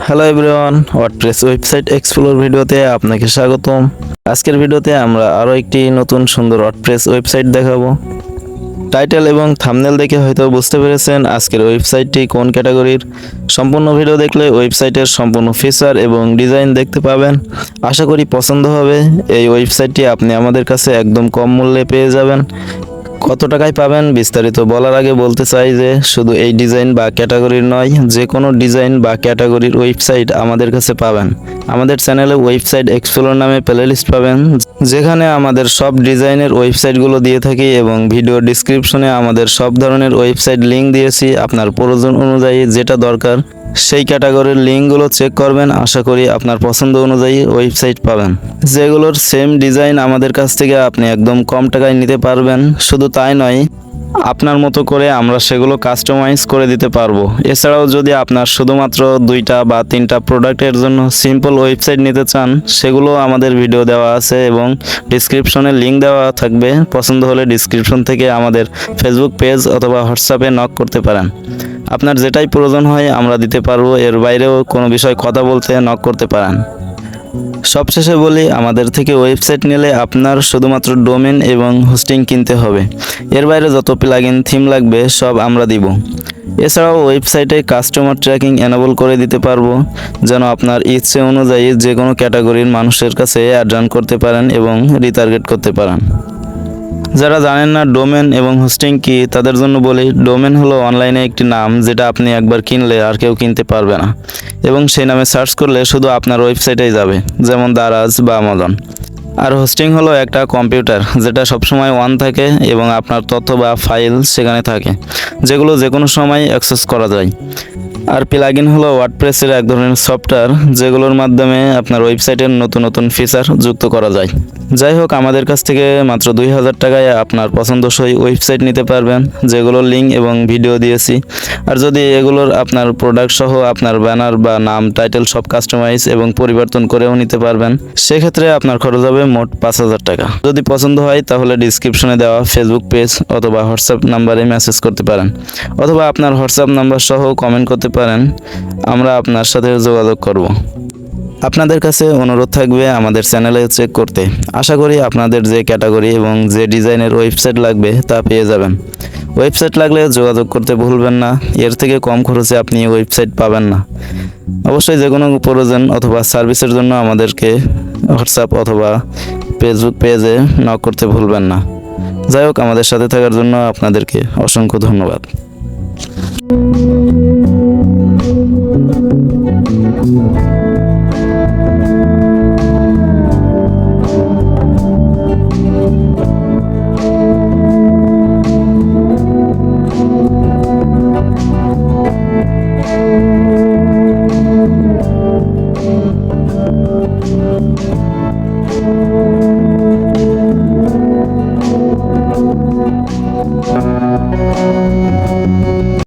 Hello everyone, WordPress website explore ভিডিওতে আপনাকে স্বাগতম। আজকের ভিডিওতে আমরা আরও একটি নতুন সুন্দর ওয়ার্ডপ্রেস ওয়েবসাইট দেখাবো। টাইটেল এবং থাম্বনেল দেখে হয়তো বুঝতে পেরেছেন আজকের ওয়েবসাইটটি কোন ক্যাটাগরির। সম্পূর্ণ ভিডিও দেখলে ওয়েবসাইটের সম্পূর্ণ ফিচার এবং ডিজাইন দেখতে পাবেন। আশা করি পছন্দ হবে। এই ওয়েবসাইটটি আপনি আমাদের কাছে একদম কম মূল্যে পেয়ে যাবেন। কত টাকায় পাবেন বিস্তারিত বলার আগে বলতে চাই যে শুধু এই ডিজাইন বা ক্যাটাগরির নয়, যে কোনো ডিজাইন বা ক্যাটাগরির ওয়েবসাইট আমাদের কাছে পাবেন। আমাদের চ্যানেলে ওয়েবসাইট এক্সপ্লোর নামে প্লেলিস্ট পাবেন, যেখানে আমাদের সব ডিজাইনের ওয়েবসাইটগুলো দিয়ে থাকি এবং ভিডিও ডিসক্রিপশনে আমাদের সব ধরনের ওয়েবসাইট লিঙ্ক দিয়েছি। আপনার প্রয়োজন অনুযায়ী যেটা দরকার সেই ক্যাটাগরির লিঙ্কগুলো চেক করবেন। আশা করি আপনার পছন্দ অনুযায়ী ওয়েবসাইট পাবেন, যেগুলোর সেম ডিজাইন আমাদের কাছ থেকে আপনি একদম কম টাকায় নিতে পারবেন। শুধু তাই নয়, আপনার মতো করে আমরা সেগুলো কাস্টমাইজ করে দিতে পারবো। এছাড়াও যদি আপনার শুধুমাত্র 2টা বা 3টা প্রোডাক্টের জন্য সিম্পল ওয়েবসাইট নিতে চান, সেগুলো আমাদের ভিডিও দেওয়া আছে এবং ডিসক্রিপশনে লিঙ্ক দেওয়া থাকবে। পছন্দ হলে ডিসক্রিপশন থেকে আমাদের ফেসবুক পেজ অথবা হোয়াটসঅ্যাপে নক করতে পারেন। আপনার যেটাই প্রয়োজন হয় আমরা দিতে পারবো। এর বাইরেও কোনো বিষয় কথা বলতে নক করতে পারেন। সবশেষে বলি, আমাদের থেকে ওয়েবসাইট নিলে আপনার শুধুমাত্র ডোমেন এবং হোস্টিং কিনতে হবে। এর বাইরে যত প্লাগইন থিম লাগবে সব আমরা দিব। এছাড়াও ওয়েবসাইটে কাস্টমার ট্র্যাকিং এনেবল করে দিতে পারবো, যেন আপনার ইচ্ছে অনুযায়ী যে কোনো ক্যাটাগরির মানুষের কাছে অ্যাড রান করতে পারেন এবং রিটার্গেট করতে পারেন। যারা জানেন না ডোমেন এবং হোস্টিং কি, তাদের জন্য বলি, ডোমেন হলো অনলাইনে একটি নাম যেটা আপনি একবার কিনলে আর কেউ কিনতে পারবে না এবং সেই নামে সার্চ করলে শুধু আপনার ওয়েবসাইটেই যাবে, যেমন দারাজ বা আমাজন। আর হোস্টিং হলো একটা কম্পিউটার যেটা সবসময় অন থাকে এবং আপনার তথ্য বা ফাইল সেখানে থাকে, যেগুলো যে কোনো সময় অ্যাক্সেস করা যায়। আর প্লাগইন হলো ওয়ার্ডপ্রেসের এক ধরনের সফটওয়্যার, যেগুলোর মাধ্যমে আপনার ওয়েবসাইটের নতুন নতুন ফিচার যুক্ত করা যায়। যাই হোক, আমাদের কাছ থেকে মাত্র 2000 টাকায় আপনার পছন্দসই ওয়েবসাইট নিতে পারবেন, যেগুলোর লিঙ্ক এবং ভিডিও দিয়েছি। আর যদি এগুলোর আপনার প্রোডাক্ট সহ আপনার ব্যানার বা নাম টাইটেল সব কাস্টমাইজ এবং পরিবর্তন করেও নিতে পারবেন, সেক্ষেত্রে আপনার খরচ হবে মোট 5000 টাকা। যদি পছন্দ হয় তাহলে ডিসক্রিপশনে দেওয়া ফেসবুক পেজ অথবা হোয়াটসঅ্যাপ নাম্বারে মেসেজ করতে পারেন, অথবা আপনার হোয়াটসঅ্যাপ নাম্বার সহ কমেন্ট করতে পারেন। আমরা আপনার সাথে যোগাযোগ করব। আপনাদের কাছে অনুরোধ থাকবে আমাদের চ্যানেলে চেক করতে। আশা করি আপনাদের যে ক্যাটাগরি এবং যে ডিজাইনের ওয়েবসাইট লাগবে তা পেয়ে যাবেন। ওয়েবসাইট লাগলে যোগাযোগ করতে ভুলবেন না। এর থেকে কম খরচে আপনি ওয়েবসাইট পাবেন না। অবশ্যই যে কোনো প্রয়োজন অথবা সার্ভিসের জন্য আমাদেরকে হোয়াটসঅ্যাপ অথবা ফেসবুক পেজে নক করতে ভুলবেন না। যাই হোক, আমাদের সাথে থাকার জন্য আপনাদেরকে অসংখ্য ধন্যবাদ।